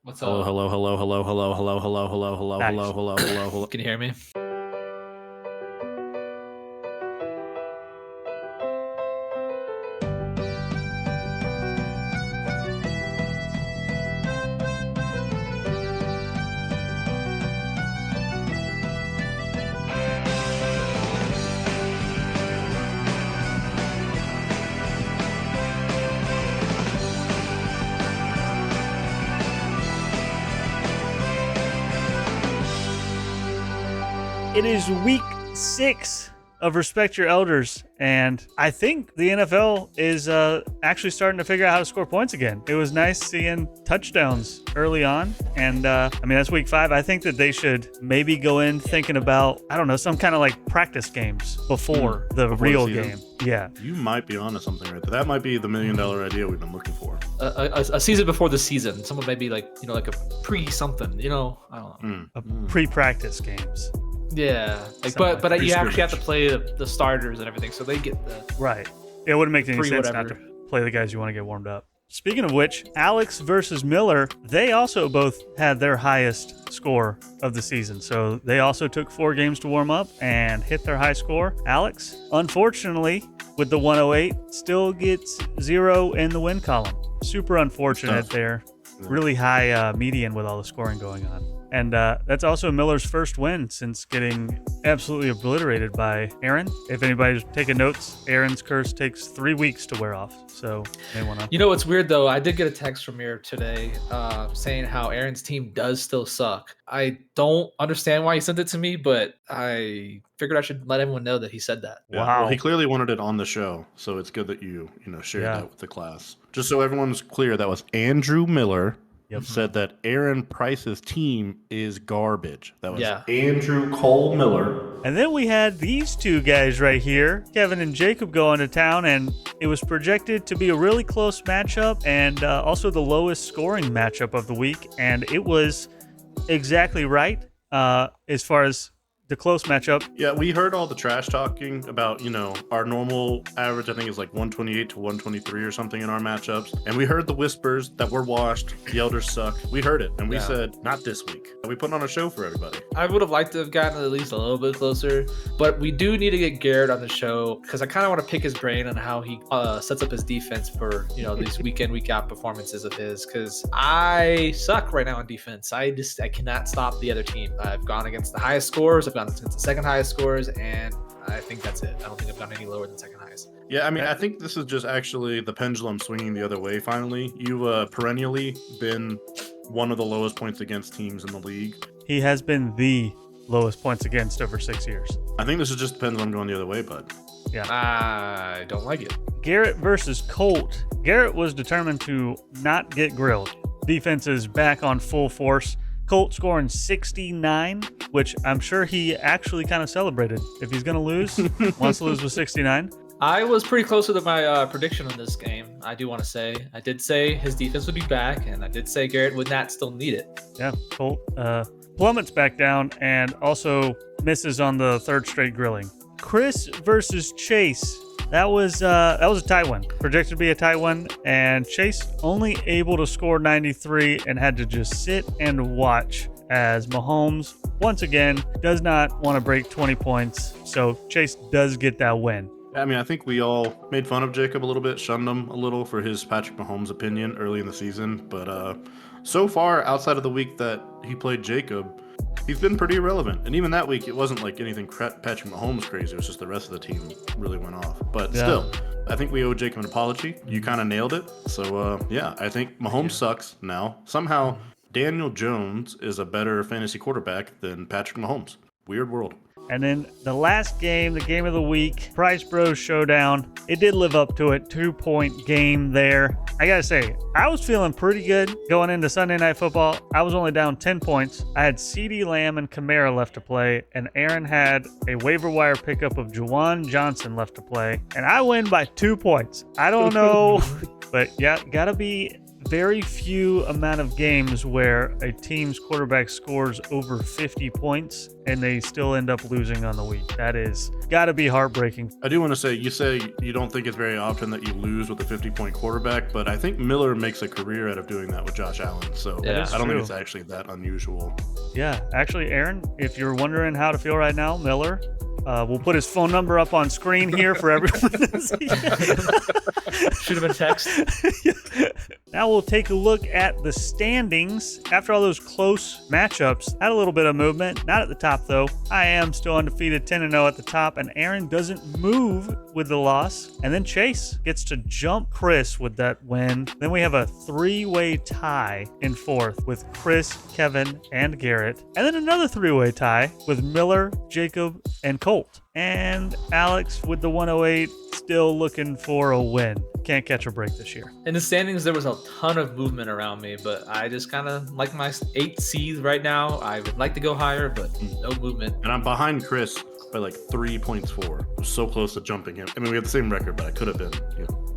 What's Hello, up? hello, hello, hello, hello, hello, hello, hello, hello, Nice. hello, hello, hello, hello. Can you hear me? It is week 6 of Respect Your Elders, and I think the NFL is actually starting to figure out how to score points again. It was nice seeing touchdowns early on, and that's week 5. I think that they should maybe go in thinking about, I don't know, some kind of like practice games before the real game. Yeah. You might be onto something right there. That might be the $1 million idea we've been looking for. A season before the season. Someone maybe like a pre-something. I don't know. Pre-practice games. Yeah, Something but like you actually have to play the starters and everything, so they get the Right. It wouldn't make any Free sense whatever. not to play the guys you want to get warmed up. Speaking of which, Alex versus Miller, they also both had their highest score of the season. So they also took 4 games to warm up and hit their high score. Alex, unfortunately, with the 108, still gets 0 in the win column. Super unfortunate Tough. there. Really high median with all the scoring going on. And that's also Miller's first win since getting absolutely obliterated by Aaron. If anybody's taking notes, Aaron's curse takes 3 weeks to wear off. So they want to. You know what's weird though? I did get a text from Mir today saying how Aaron's team does still suck. I don't understand why he sent it to me, but I figured I should let everyone know that he said that. Yeah, Wow. Well, he clearly wanted it on the show, so it's good that you shared Yeah. that with the class. Just so everyone's clear, that was Andrew Miller. Yep. Said that Aaron Price's team is garbage. That was Yeah. Andrew Cole Miller. And then we had these two guys right here, Kevin and Jacob, go into town, and it was projected to be a really close matchup and also the lowest scoring matchup of the week. And it was exactly right as far as the close matchup. Yeah, we heard all the trash talking about, our normal average, I think, is like 128 to 123 or something in our matchups. And we heard the whispers that we're washed, the Elders suck. We heard it, and we Yeah. said, not this week. We put on a show for everybody. I would have liked to have gotten at least a little bit closer, but we do need to get Garrett on the show because I kind of want to pick his brain on how he sets up his defense for these week in week out performances of his. Because I suck right now on defense. I cannot stop the other team. I've gone against the highest scores. I've gone against the second highest scores, and I think that's it. I don't think I've gone any lower than second highest. Yeah, I think this is just actually the pendulum swinging the other way finally. You've perennially been one of the lowest points against teams in the league. He has been the lowest points against over 6 years. I think this is just the pendulum going the other way, bud. I don't like it. Garrett versus Colt. Garrett was determined to not get grilled. Defense is back on full force. Colt scoring 69, which I'm sure he actually kind of celebrated. If he's going to lose, wants to lose with 69. I was pretty close to my prediction on this game. I do want to say I did say his defense would be back, and I did say Garrett would not still need it. Yeah, Colt plummets back down and also misses on the 3rd straight grilling. Chris versus Chase. That was a tie win. Projected to be a tie win, and Chase only able to score 93 and had to just sit and watch as Mahomes once again does not want to break 20 points. So Chase does get that win. I think we all made fun of Jacob a little bit, shunned him a little for his Patrick Mahomes opinion early in the season. But so far, outside of the week that he played Jacob, he's been pretty irrelevant. And even that week, it wasn't like anything Patrick Mahomes crazy. It was just the rest of the team really went off. But still, I think we owe Jacob an apology. You kind of nailed it. So, I think Mahomes sucks now. Somehow, Daniel Jones is a better fantasy quarterback than Patrick Mahomes. Weird world. And then the last game, the game of the week, Price Bros Showdown. It did live up to it. 2-point game there. I gotta say, I was feeling pretty good going into Sunday Night Football. I was only down 10 points. I had CeeDee Lamb and Kamara left to play, and Aaron had a waiver wire pickup of Juwan Johnson left to play, and I win by 2 points. I don't know, but yeah, gotta be very few amount of games where a team's quarterback scores over 50 points and they still end up losing on the week. That is got to be heartbreaking. I do want to say you don't think it's very often that you lose with a 50-point quarterback, but I think Miller makes a career out of doing that with Josh Allen. So Yeah. I don't think it's actually that unusual. Yeah, actually, Aaron, if you're wondering how to feel right now, Miller, we'll put his phone number up on screen here for everyone to see. Shoot him a text. Now we'll take a look at the standings. After all those close matchups, had a little bit of movement. Not at the top, though. I am still undefeated, 10-0 at the top, and Aaron doesn't move with the loss. And then Chase gets to jump Chris with that win. Then we have a three-way tie in fourth with Chris, Kevin, and Garrett. And then another three-way tie with Miller, Jacob, and Colt. And Alex with the 108, still looking for a win. Can't catch a break this year. In the standings, there was a ton of movement around me, but I just kind of like my 8 seed right now. I would like to go higher, but no movement. And I'm behind Chris by like 3 points for. I was so close to jumping him. I mean, we had the same record, but I could have been,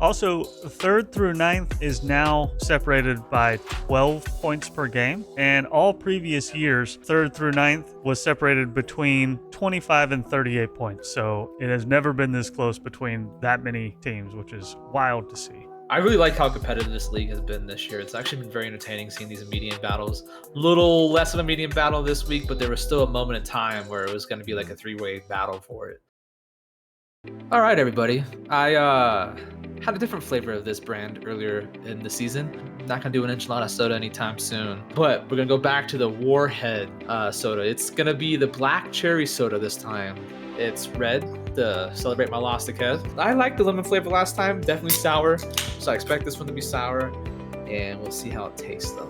Also, 3rd through 9th is now separated by 12 points per game. And all previous years, 3rd through 9th was separated between 25 and 38 points. So it has never been this close between that many teams, which is wild to see. I really like how competitive this league has been this year. It's actually been very entertaining seeing these median battles. Little less of a median battle this week, but there was still a moment in time where it was going to be like a 3-way battle for it. All right, everybody. I had a different flavor of this brand earlier in the season. Not going to do an enchilada soda anytime soon, but we're going to go back to the Warhead soda. It's going to be the black cherry soda this time. It's red to celebrate my loss to Kev. I liked the lemon flavor last time, definitely sour. So I expect this one to be sour, and we'll see how it tastes though.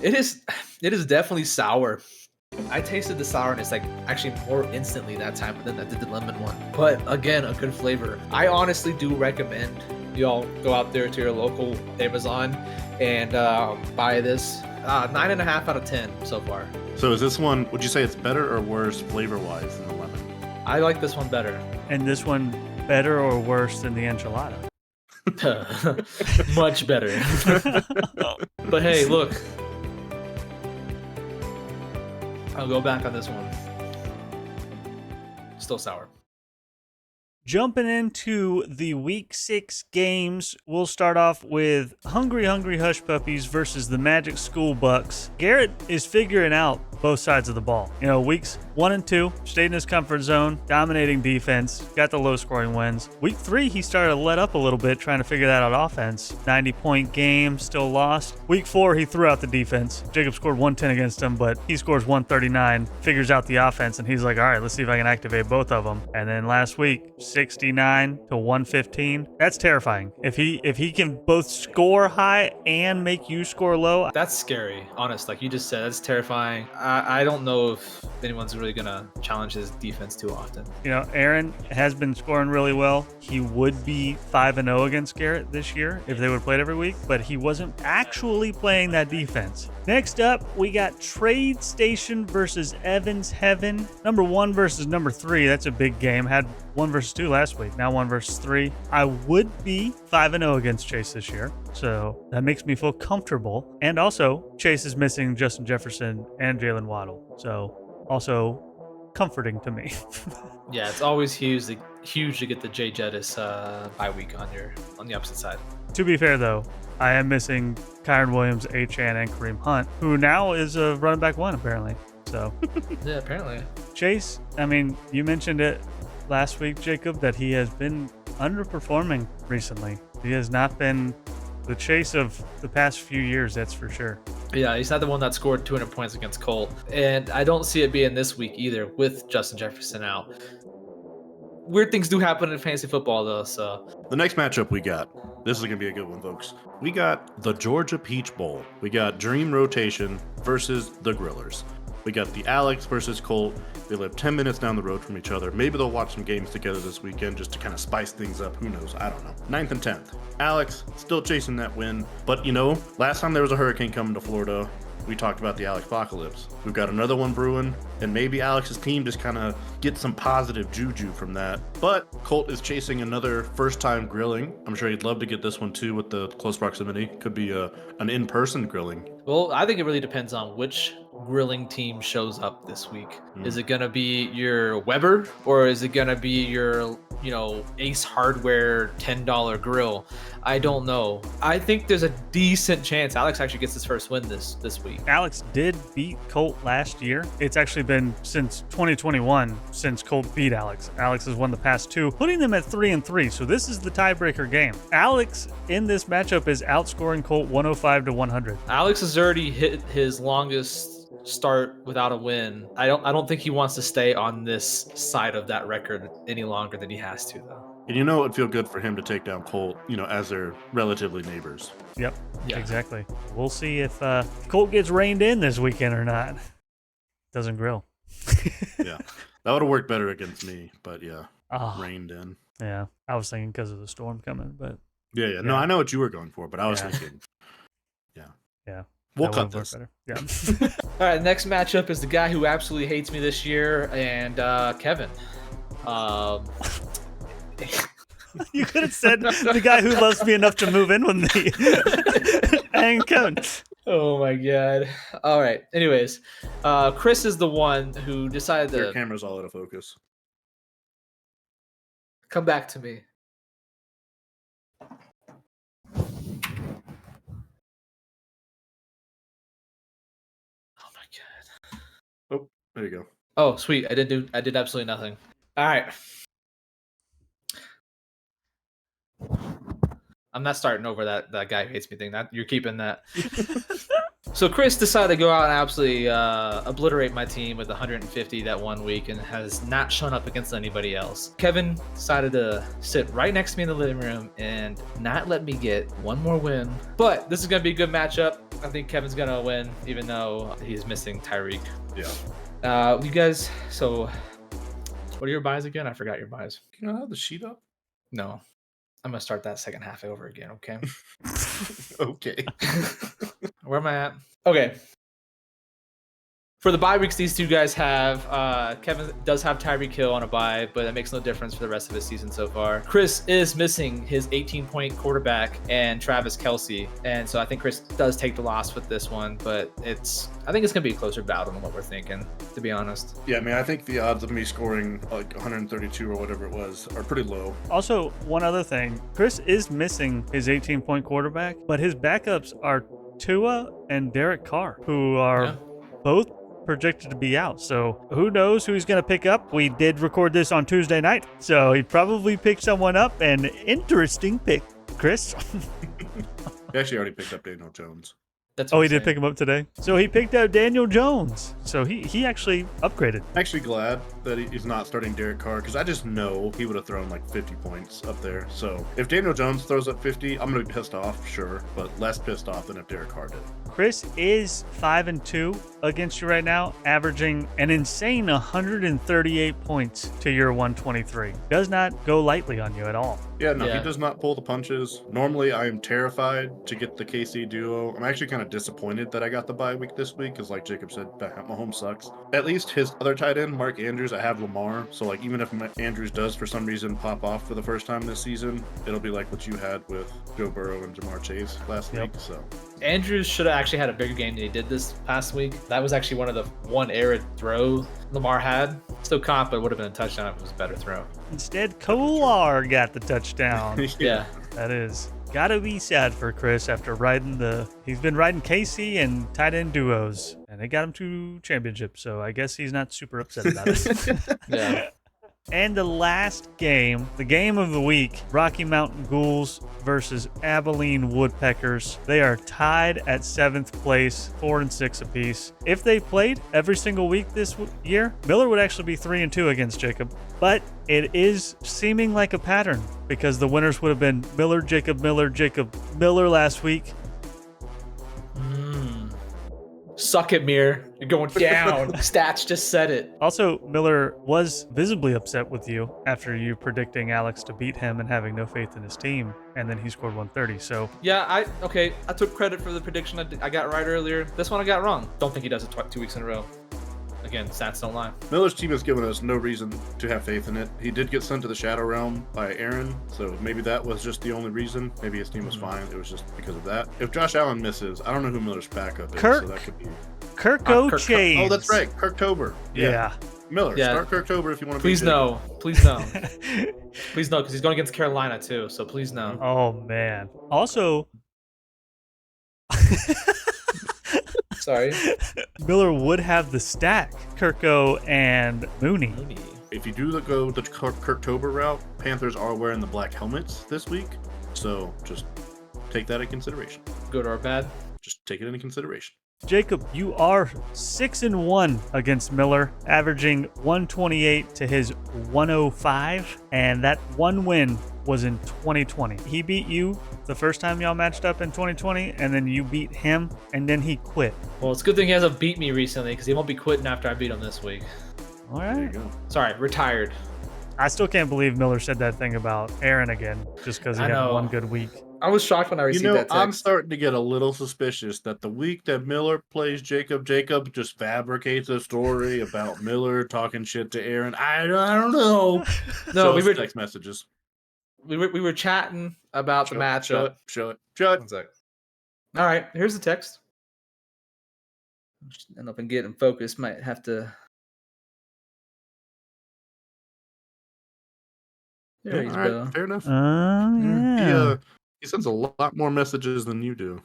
It is definitely sour. I tasted the sourness like actually more instantly that time than I did the lemon one. But again, a good flavor. I honestly do recommend y'all go out there to your local Amazon and buy this. 9.5 out of 10 so far. So is this one, would you say it's better or worse flavor-wise than the lemon? I like this one better. And this one better or worse than the enchilada? Much better. But hey, look. I'll go back on this one. Still sour. Jumping into the Week 6 games, we'll start off with Hungry Hush Puppies versus the Magic School Bucks. Garrett is figuring out both sides of the ball. Weeks 1 and 2, stayed in his comfort zone, dominating defense, got the low-scoring wins. Week 3, he started to let up a little bit, trying to figure that out offense. 90-point game, still lost. Week 4, he threw out the defense. Jacob scored 110 against him, but he scores 139, figures out the offense, and he's like, all right, let's see if I can activate both of them. And then last week, 69 to 115. That's terrifying. If he can both score high and make you score low. That's scary, honest. Like you just said, that's terrifying. I don't know if anyone's really gonna challenge his defense too often. Aaron has been scoring really well. He would be 5-0 against Garrett this year if they would have played every week, but he wasn't actually playing that defense. Next up, we got Trade Station versus Evans Heaven. Number 1 versus number 3. That's a big game. Had 1 versus 2 last week. Now 1 versus 3. I would be 5-0 against Chase this year, so that makes me feel comfortable. And also, Chase is missing Justin Jefferson and Jalen Waddle, so also comforting to me. Yeah, it's always huge to get the Jay Jettis bye week on the opposite side. To be fair, though, I am missing Kyron Williams, Achane, and Kareem Hunt, who now is a running back 1, apparently. So, yeah, apparently. Chase, I mean, you mentioned it last week, Jacob, that he has been underperforming recently. He has not been the Chase of the past few years, that's for sure. Yeah, he's not the one that scored 200 points against Colt. And I don't see it being this week either with Justin Jefferson out. Weird things do happen in fantasy football, though, so. The next matchup we got, this is going to be a good one, folks. We got the Georgia Peach Bowl. We got Dream Rotation versus the Grillers. We got the Alex versus Colt. They live 10 minutes down the road from each other. Maybe they'll watch some games together this weekend just to kind of spice things up. Who knows? I don't know. 9th and 10th. Alex still chasing that win. But, last time there was a hurricane coming to Florida, we talked about the Alex apocalypse. We've got another one brewing, and maybe Alex's team just kind of gets some positive juju from that. But Colt is chasing another first-time grilling. I'm sure he'd love to get this one too with the close proximity. Could be an in-person grilling. Well, I think it really depends on which grilling team shows up this week. Is it going to be your Weber, or is it going to be your, Ace Hardware $10 grill? I don't know. I think there's a decent chance Alex actually gets his first win this week. Alex did beat Colt last year. It's actually been since 2021 since Colt beat Alex. Alex has won the past 2, putting them at 3-3. So this is the tiebreaker game. Alex in this matchup is outscoring Colt 105-100. Alex has already hit his longest start without a win. I don't think he wants to stay on this side of that record any longer than he has to, though. And it would feel good for him to take down Colt, as they're relatively neighbors. Yep, Yeah. Exactly. We'll see if Colt gets reined in this weekend or not. Doesn't grill. Yeah, that would have worked better against me, but yeah, Oh, reined in. yeah. I was thinking because of the storm coming, but Yeah. No, I know what you were going for, but I was thinking, yeah. We'll that cut would've worked this. better. Yeah. All right, next matchup is the guy who absolutely hates me this year, and Kevin. You could have said the guy who loves me enough to move in with me. And Kevin. Oh my god. All right. Anyways, Chris is the one who decided Their to camera's all out of focus. come back to me. Oh my god. Oh, there you go. Oh, sweet. I did absolutely nothing. All right. I'm not starting over that guy who hates me thing. That you're keeping that. So Chris decided to go out and absolutely obliterate my team with 150 that one week and has not shown up against anybody else. Kevin decided to sit right next to me in the living room and not let me get one more win. But this is going to be a good matchup. I think Kevin's going to win, even though he's missing Tyreek. Yeah. You guys, so what are your buys again? I forgot your buys. Can I have the sheet up? No. I'm going to start that second half over again, okay? Okay. Where am I at? Okay. For the bye weeks, these two guys have, Kevin does have Tyreek Hill on a bye, but that makes no difference for the rest of his season so far. Chris is missing his 18-point quarterback and Travis Kelce, and so I think Chris does take the loss with this one, but I think it's going to be a closer battle than what we're thinking, to be honest. Yeah, I think the odds of me scoring like 132 or whatever it was are pretty low. Also, one other thing. Chris is missing his 18-point quarterback, but his backups are Tua and Derek Carr, who are both projected to be out. So who knows who he's going to pick up? We did record this on Tuesday night, so he probably picked someone up. An interesting pick, Chris. He actually already picked up Daniel Jones. That's Oh, what he I'm did saying. pick him up today. So he picked out Daniel Jones. So he actually upgraded. I'm actually glad that he's not starting Derek Carr because I just know he would have thrown like 50 points up there. So if Daniel Jones throws up 50, I'm going to be pissed off, sure, but less pissed off than if Derek Carr did. Chris is 5-2 against you right now, averaging an insane 138 points to your 123. Does not go lightly on you at all. Yeah, no, Yeah. he does not pull the punches. Normally, I am terrified to get the KC duo. I'm actually kind of disappointed that I got the bye week this week because, like Jacob said, Mahomes sucks. At least his other tight end, Mark Andrews, I have Lamar. So, like, even if Andrews does for some reason pop off for the first time this season, it'll be like what you had with Joe Burrow and Jamar Chase last week. So, Andrews should have actually had a bigger game than he did this past week. That was actually one of the one arid throw Lamar had. Still caught, but it would have been a touchdown if it was a better throw. Instead, Kolar got the touchdown. Yeah. That is gotta be sad for Chris after he's been riding Casey and tight end duos, and they got him to championship. So I guess he's not super upset about it. Yeah. And the last game, the game of the week, Rocky Mountain Ghouls versus Abilene Woodpeckers. They are tied at 7th place, 4-6 apiece. If they played every single week this year, Miller would actually be 3-2 against Jacob. But it is seeming like a pattern because the winners would have been Miller, Jacob Miller last week. Suck it, Mir. You're going down. Stats just said it. Also, Miller was visibly upset with you after you predicting Alex to beat him and having no faith in his team, and then he scored 130. So Yeah, I took credit for the prediction I got right earlier. This one I got wrong. Don't think he does it 2 weeks in a row. Again, stats don't lie. Miller's team has given us no reason to have faith in it. He did get sent to the Shadow Realm by Aaron, so maybe that was just the only reason. Maybe his team was fine. It was just because of that. If Josh Allen misses, I don't know who Miller's backup is, Kirk. so that could be... Kirko Kirk- Chains. Oh, that's right. Kirktober. Yeah. Miller, Yeah. start Kirktober if you want to Please be no. Please no. Please no, because he's going against Carolina too. So please no. Oh man. Also, Sorry. Miller would have the stack. Kirko and Mooney. If you do go the Kirktober route, Panthers are wearing the black helmets this week, so just take that in consideration. Good or bad? Just take it into consideration. Jacob, you are 6-1 against Miller, averaging 128 to his 105, and that one win was in 2020. He beat you the first time y'all matched up in 2020, and then you beat him, and then he quit. Well, it's a good thing he hasn't beat me recently because he won't be quitting after I beat him this week. All There you right. go. Sorry, retired. I still can't believe Miller said that thing about Aaron again, just because he I had know. one good week. I was shocked when I You received know, that text. I'm starting to get a little suspicious that the week that Miller plays Jacob just fabricates a story about Miller talking shit to Aaron. I don't know. No, Show we us were text messages. we were chatting about the matchup. Show it. One sec. All right, here's the text. Just end up and getting focused. Might have to. There Yeah, he's all right, Bill. fair enough. Yeah. He sends a lot more messages than you do.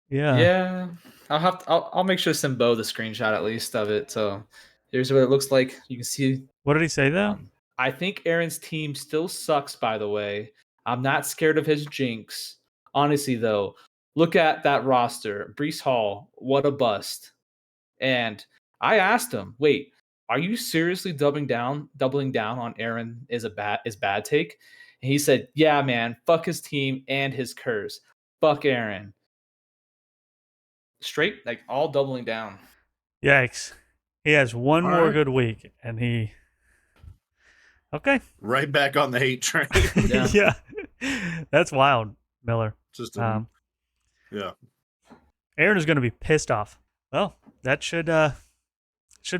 Yeah. Yeah, I'll make sure to send Bo the screenshot at least of it. So here's what it looks like. You can see. What did he say though? I think Aaron's team still sucks. By the way, I'm not scared of his jinx. Honestly, though, look at that roster. Brees Hall, what a bust. And I asked him, wait, are you seriously doubling down on Aaron is bad take? And he said, yeah, man, fuck his team and his curse. Fuck Aaron. Straight, like all doubling down. Yikes. He has one All more right. good week, and he. Okay. Right back on the hate train. Yeah. Yeah. That's wild, Miller. Just yeah. Aaron is going to be pissed off. Well, that should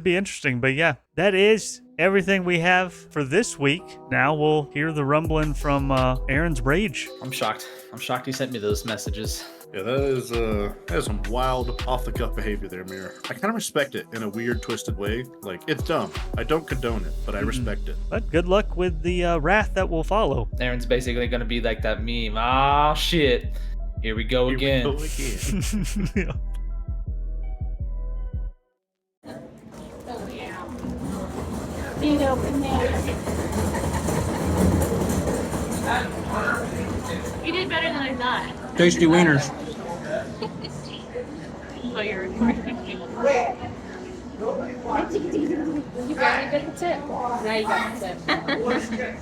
be interesting. But yeah, that is everything we have for this week. Now we'll hear the rumbling from Aaron's rage. I'm shocked. I'm shocked he sent me those messages. Yeah, that is some wild off the cuff behavior there, Mir. I kind of respect it in a weird, twisted way. Like, it's dumb. I don't condone it, but I respect it. But good luck with the wrath that will follow. Aaron's basically going to be like that meme. Ah, shit. Here we go again. Here we go again. Yeah. Big open there. You did better than I thought. Tasty wieners. Oh, you're recording. You barely got the tip. Now you got the tip.